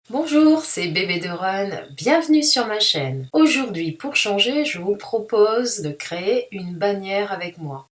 Bonjour, c'est Bébé de Run, bienvenue sur ma chaîne. Aujourd'hui, pour changer, je vous propose de créer une bannière avec moi.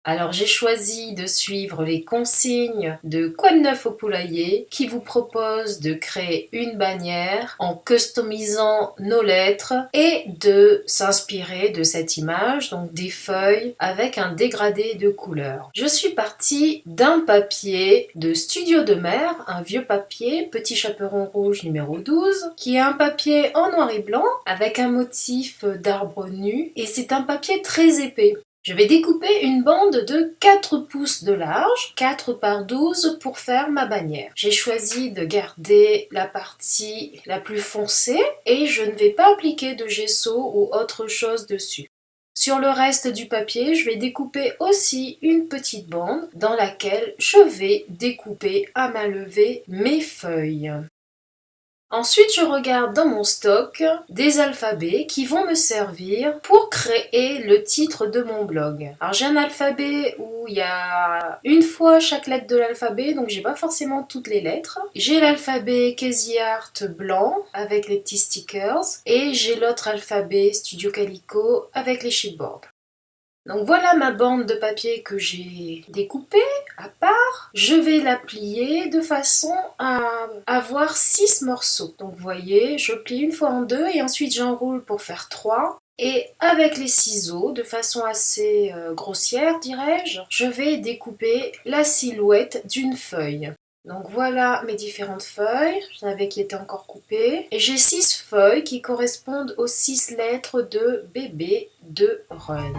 Alors j'ai choisi de suivre les consignes de Quoi de neuf au poulailler qui vous propose de créer une bannière en customisant nos lettres et de s'inspirer de cette image, donc des feuilles avec un dégradé de couleurs. Je suis partie d'un papier de Studio de Mer, un vieux papier, Petit Chaperon Rouge numéro 12, qui est un papier en noir et blanc avec un motif d'arbre nu et c'est un papier très épais. Je vais découper une bande de 4 pouces de large, 4 par 12 pour faire ma bannière. J'ai choisi de garder la partie la plus foncée et je ne vais pas appliquer de gesso ou autre chose dessus. Sur le reste du papier, je vais découper aussi une petite bande dans laquelle je vais découper à main levée mes feuilles. Ensuite, je regarde dans mon stock des alphabets qui vont me servir pour créer le titre de mon blog. Alors j'ai un alphabet où il y a une fois chaque lettre de l'alphabet, donc j'ai pas forcément toutes les lettres. J'ai l'alphabet Casey Art blanc avec les petits stickers et j'ai l'autre alphabet Studio Calico avec les chipboards. Donc voilà ma bande de papier que j'ai découpée à part. Je vais la plier de façon à avoir 6 morceaux. Donc vous voyez, je plie une fois en deux et ensuite j'enroule pour faire 3. Et avec les ciseaux, de façon assez grossière dirais-je, je vais découper la silhouette d'une feuille. Donc voilà mes différentes feuilles, j'en avais qui étaient encore coupées. Et j'ai 6 feuilles qui correspondent aux 6 lettres de Bébé de Run.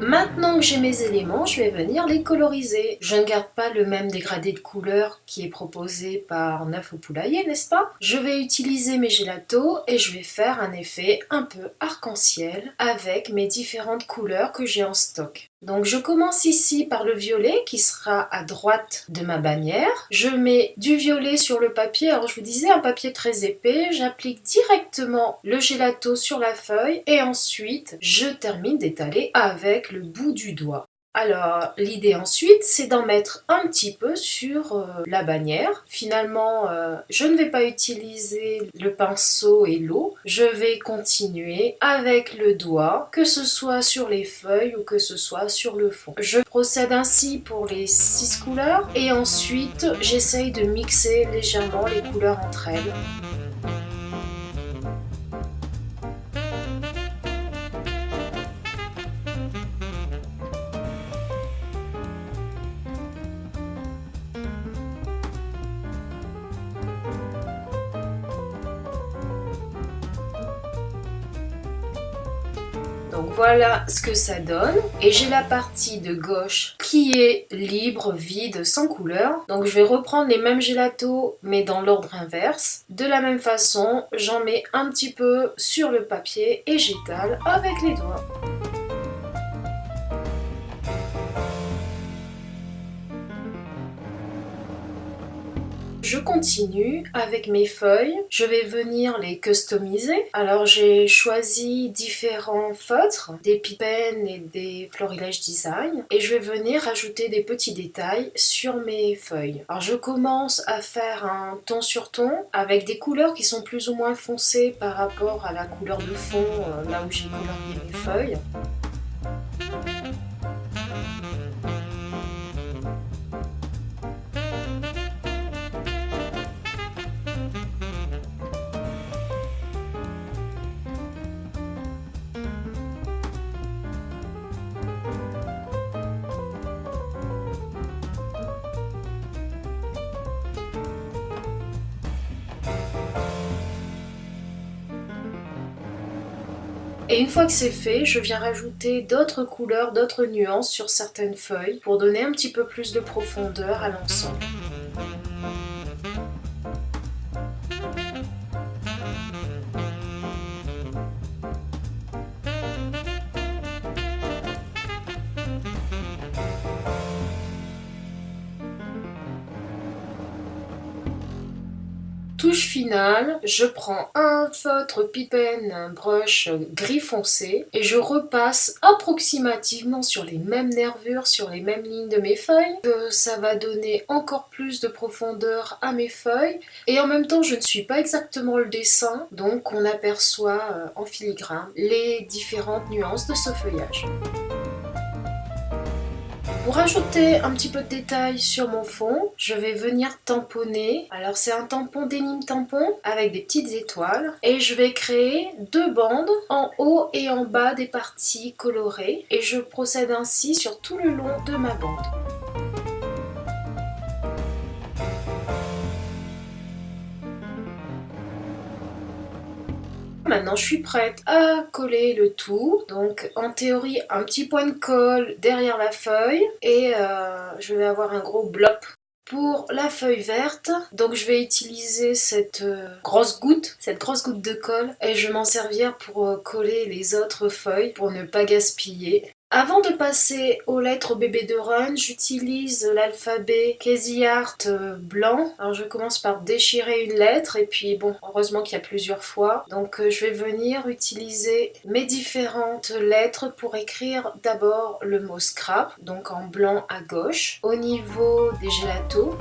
Maintenant que j'ai mes éléments, je vais venir les coloriser. Je ne garde pas le même dégradé de couleur qui est proposé par Neuf au poulailler, n'est-ce pas? Je vais utiliser mes gélatos et je vais faire un effet un peu arc-en-ciel avec mes différentes couleurs que j'ai en stock. Donc je commence ici par le violet qui sera à droite de ma bannière. Je mets du violet sur le papier, alors je vous disais un papier très épais, j'applique directement le gelato sur la feuille et ensuite je termine d'étaler avec le bout du doigt. Alors l'idée ensuite c'est d'en mettre un petit peu sur la bannière. Finalement je ne vais pas utiliser le pinceau et l'eau, je vais continuer avec le doigt, que ce soit sur les feuilles ou que ce soit sur le fond. Je procède ainsi pour les 6 couleurs et ensuite j'essaye de mixer légèrement les couleurs entre elles. Donc voilà ce que ça donne. Et j'ai la partie de gauche qui est libre, vide, sans couleur. Donc je vais reprendre les mêmes gélatos mais dans l'ordre inverse. De la même façon, j'en mets un petit peu sur le papier et j'étale avec les doigts. Je continue avec mes feuilles, je vais venir les customiser. Alors j'ai choisi différents feutres, des Pipen et des Florilège Design et je vais venir ajouter des petits détails sur mes feuilles. Alors je commence à faire un ton sur ton avec des couleurs qui sont plus ou moins foncées par rapport à la couleur de fond là où j'ai colorié mes feuilles. Et une fois que c'est fait, je viens rajouter d'autres couleurs, d'autres nuances sur certaines feuilles pour donner un petit peu plus de profondeur à l'ensemble. touche finale, je prends un feutre Pick pen brush gris foncé et je repasse approximativement sur les mêmes nervures, sur les mêmes lignes de mes feuilles. Ça va donner encore plus de profondeur à mes feuilles et en même temps je ne suis pas exactement le dessin, donc on aperçoit en filigrane les différentes nuances de ce feuillage. Pour ajouter un petit peu de détail sur mon fond, je vais venir tamponner. Alors c'est un tampon Denim Tampon avec des petites étoiles et je vais créer deux bandes en haut et en bas des parties colorées et je procède ainsi sur tout le long de ma bande. Maintenant je suis prête à coller le tout, donc en théorie un petit point de colle derrière la feuille et je vais avoir un gros blop. Pour la feuille verte, donc je vais utiliser cette grosse goutte de colle et je vais m'en servir pour coller les autres feuilles pour ne pas gaspiller. Avant de passer aux lettres bébé de Run, j'utilise l'alphabet Casey Art blanc. Alors je commence par déchirer une lettre et puis bon, heureusement qu'il y a plusieurs fois. Donc je vais venir utiliser mes différentes lettres pour écrire d'abord le mot scrap, donc en blanc à gauche. Au niveau des gelatos.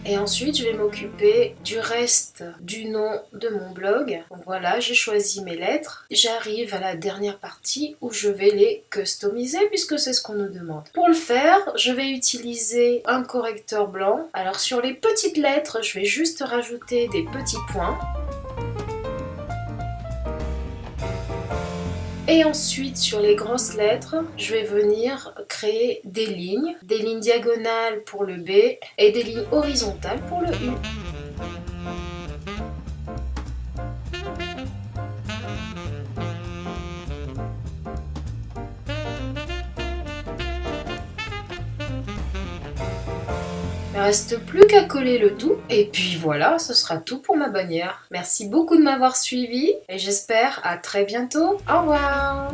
Et ensuite, je vais m'occuper du reste du nom de mon blog. Donc voilà, j'ai choisi mes lettres. J'arrive à la dernière partie où je vais les customiser puisque c'est ce qu'on nous demande. Pour le faire, je vais utiliser un correcteur blanc. Alors sur les petites lettres, je vais juste rajouter des petits points. Et ensuite, sur les grosses lettres, je vais venir créer des lignes diagonales pour le B et des lignes horizontales pour le U. Il ne reste plus qu'à coller le tout et puis voilà, ce sera tout pour ma bannière. Merci beaucoup de m'avoir suivi et j'espère à très bientôt. Au revoir!